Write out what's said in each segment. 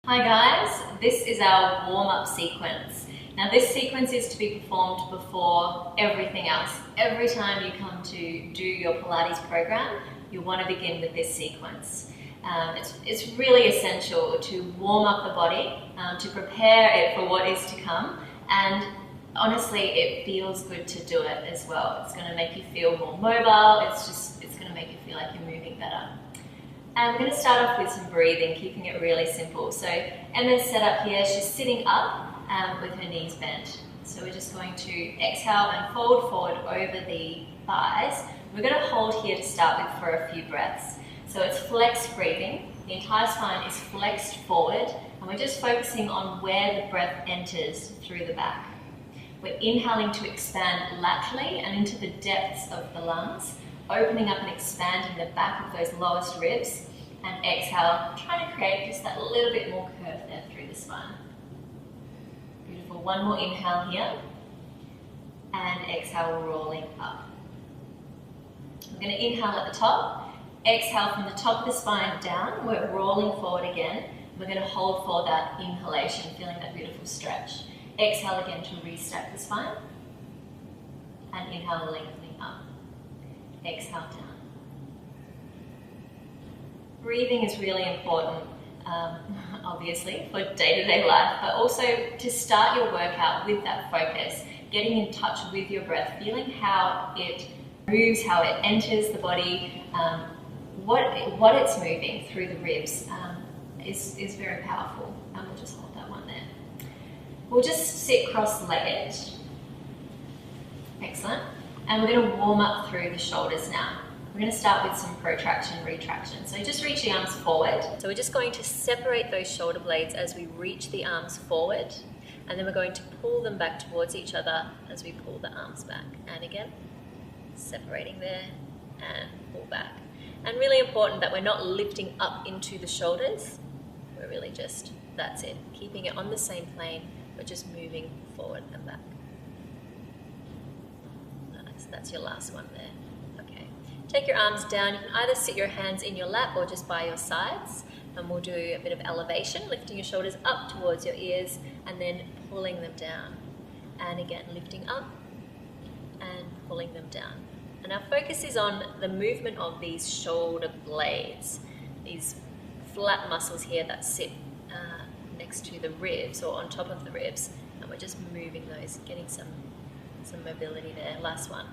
Hi guys, this is our warm-up sequence. Now this sequence is to be performed before everything else. Every time you come to do your Pilates program, you want to begin with this sequence. It's really essential to warm up the body, to prepare it for what is to come, and honestly it feels good to do it as well. It's going to make you feel more mobile, it's going to make you feel like you're moving better. And we're going to start off with some breathing, keeping it really simple. So Emma's set up here, she's sitting up with her knees bent. So we're just going to exhale and fold forward over the thighs. We're going to hold here to start with for a few breaths. So it's flexed breathing, the entire spine is flexed forward, and we're just focusing on where the breath enters through the back. We're inhaling to expand laterally and into the depths of the lungs, opening up and expanding the back of those lowest ribs, and exhale, trying to create just that little bit more curve there through the spine. Beautiful. One more inhale here, and exhale, rolling up. We're going to inhale at the top, exhale from the top of the spine down, we're rolling forward again. We're going to hold for that inhalation, feeling that beautiful stretch. Exhale again to restack the spine, and inhale, lengthening up. Exhale down. Breathing is really important, obviously, for day-to-day life, but also to start your workout with that focus, getting in touch with your breath, feeling how it moves, how it enters the body, what it's moving through the ribs is very powerful. And we'll just hold that one there. We'll just sit cross-legged. Excellent. And we're going to warm up through the shoulders now. We're going to start with some protraction, retraction. So just reach the arms forward. So we're just going to separate those shoulder blades as we reach the arms forward. And then we're going to pull them back towards each other as we pull the arms back. And again, separating there and pull back. And really important that we're not lifting up into the shoulders. We're really just, that's it, keeping it on the same plane, but just moving forward and back. That's your last one there. Okay. Take your arms down. You can either sit your hands in your lap or just by your sides. And we'll do a bit of elevation, lifting your shoulders up towards your ears and then pulling them down. And again, lifting up and pulling them down. And our focus is on the movement of these shoulder blades, these flat muscles here that sit next to the ribs or on top of the ribs. And we're just moving those, getting some mobility there. Last one.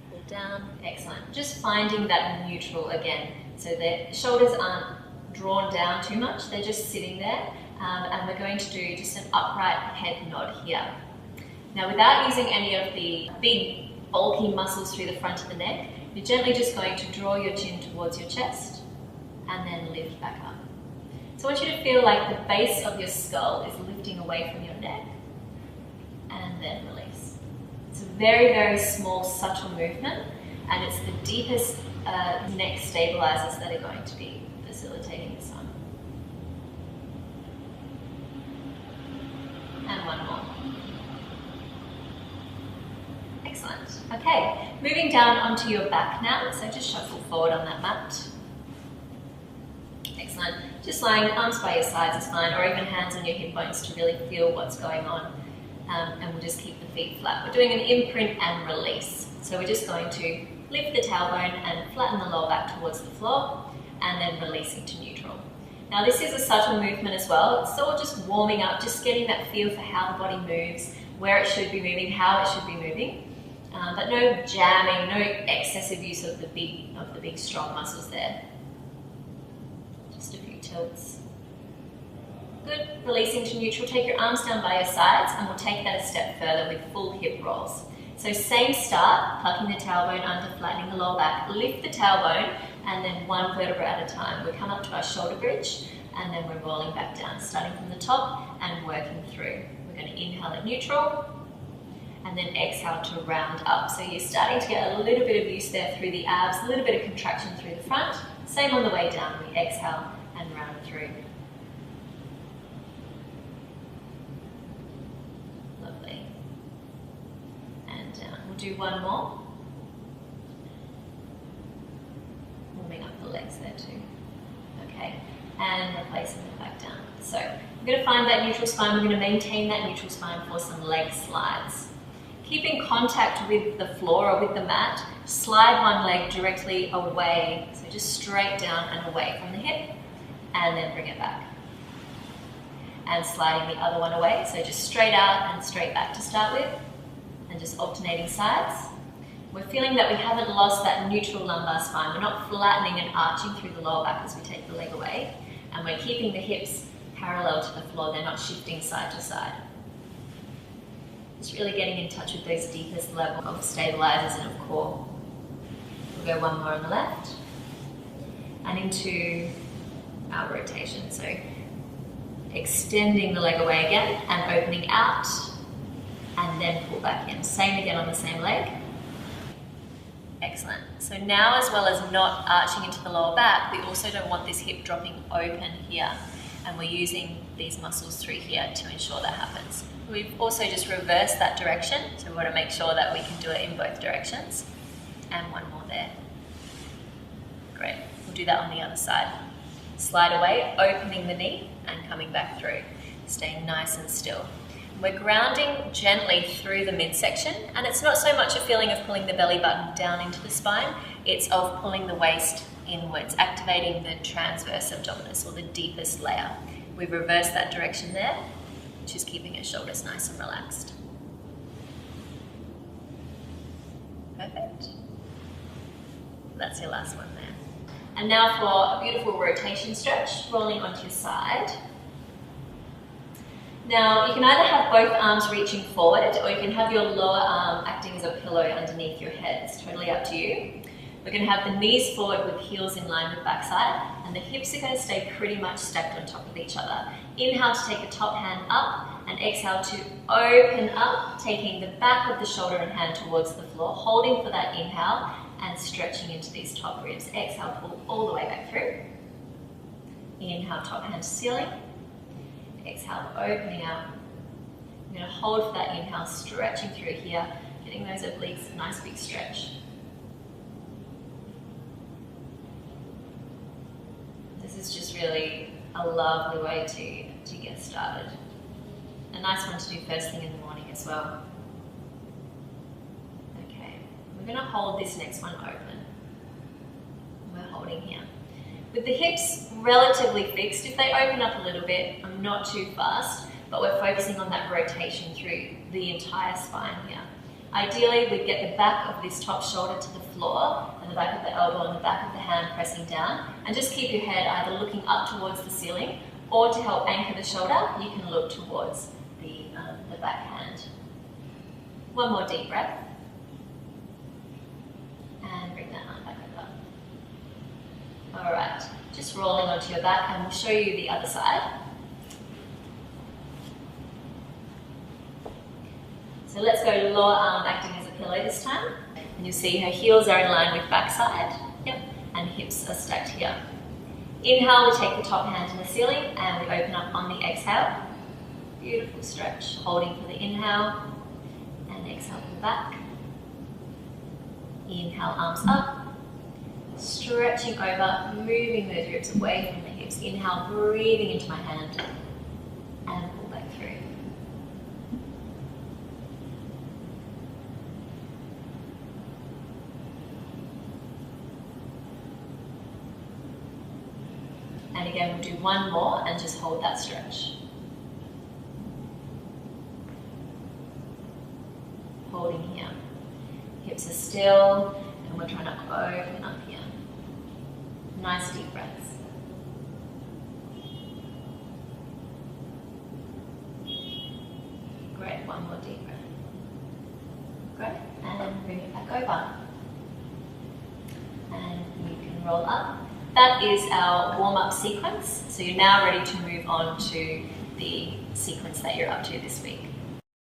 Pull down. Excellent. Just finding that neutral again. So the shoulders aren't drawn down too much. They're just sitting there. And we're going to do just an upright head nod here. Now without using any of the big bulky muscles through the front of the neck, you're gently just going to draw your chin towards your chest and then lift back up. So I want you to feel like the base of your skull is lifting away from your neck and then release. It's a very, very small, subtle movement, and it's the deepest neck stabilizers that are going to be facilitating this one. And one more. Excellent. Okay, moving down onto your back now, so just shuffle forward on that mat. Excellent. Just lying arms by your sides is fine, or even hands on your hip bones to really feel what's going on. And we'll just keep the feet flat. We're doing an imprint and release. So we're just going to lift the tailbone and flatten the lower back towards the floor, and then releasing to neutral. Now this is a subtle movement as well. It's all just warming up, just getting that feel for how the body moves, where it should be moving, how it should be moving. But no jamming, no excessive use of the big strong muscles there. Just a few tilts. Good. Releasing to neutral. Take your arms down by your sides, and we'll take that a step further with full hip rolls. So same start, plucking the tailbone under, flattening the lower back. Lift the tailbone, and then one vertebra at a time. We come up to our shoulder bridge, and then we're rolling back down, starting from the top and working through. We're going to inhale at neutral, and then exhale to round up. So you're starting to get a little bit of use there through the abs, a little bit of contraction through the front. Same on the way down. We exhale and round through. Lovely. And down. We'll do one more. Warming up the legs there too. Okay. and replacing it back down. So we're going to find that neutral spine. We're going to maintain that neutral spine for some leg slides. Keep in contact with the floor or with the mat. Slide one leg directly away, so just straight down and away from the hip, and then bring it back. And sliding the other one away, so just straight out and straight back to start with, and just alternating sides. We're feeling that we haven't lost that neutral lumbar spine. We're not flattening and arching through the lower back as we take the leg away, and we're keeping the hips parallel to the floor. They're not shifting side to side. Just really getting in touch with those deepest level of stabilizers and of core. We'll go one more on the left, and into our rotation. So extending the leg away again and opening out, and then pull back in. Same again on the same leg. Excellent. So now, as well as not arching into the lower back, we also don't want this hip dropping open here, and we're using these muscles through here to ensure that happens. We've also just reversed that direction, so we want to make sure that we can do it in both directions. And one more there. Great. We'll do that on the other side. Slide away, opening the knee and coming back through. Staying nice and still. We're grounding gently through the midsection, and it's not so much a feeling of pulling the belly button down into the spine, it's of pulling the waist inwards, activating the transverse abdominis, or the deepest layer. We've reversed that direction there, which is keeping our shoulders nice and relaxed. Perfect. That's your last one there. And now for a beautiful rotation stretch, rolling onto your side. Now, you can either have both arms reaching forward, or you can have your lower arm acting as a pillow underneath your head. It's totally up to you. We're going to have the knees forward with heels in line with backside, and the hips are going to stay pretty much stacked on top of each other. Inhale to take the top hand up, and exhale to open up, taking the back of the shoulder and hand towards the floor, holding for that inhale, and stretching into these top ribs. Exhale, pull all the way back through. Inhale, top hand to ceiling. Exhale, opening out. I'm going to hold for that inhale, stretching through here, getting those obliques, nice big stretch. This is just really a lovely way to get started. A nice one to do first thing in the morning as well. Okay, we're going to hold this next one open. We're holding here. With the hips relatively fixed, if they open up a little bit, I'm not too fast, but we're focusing on that rotation through the entire spine here. Ideally, we'd get the back of this top shoulder to the floor, and the back of the elbow and the back of the hand pressing down, and just keep your head either looking up towards the ceiling, or to help anchor the shoulder, you can look towards the back hand. One more deep breath. And bring that arm back over. Alright, just rolling onto your back, and we'll show you the other side. So let's go lower arm acting as a pillow this time. And you'll see her heels are in line with backside. Yep, and hips are stacked here. Inhale, we take the top hand to the ceiling, and we open up on the exhale. Beautiful stretch, holding for the inhale, and exhale from the back. Inhale, arms up. Stretching over, moving those ribs away from the hips. Inhale, breathing into my hand, and pull back through. And again, we'll do one more and just hold that stretch. Holding here. Hips are still, and we're trying to open up here. Nice deep breaths. Great, one more deep breath. Great, and bring it back over. And you can roll up. That is our warm-up sequence. So you're now ready to move on to the sequence that you're up to this week.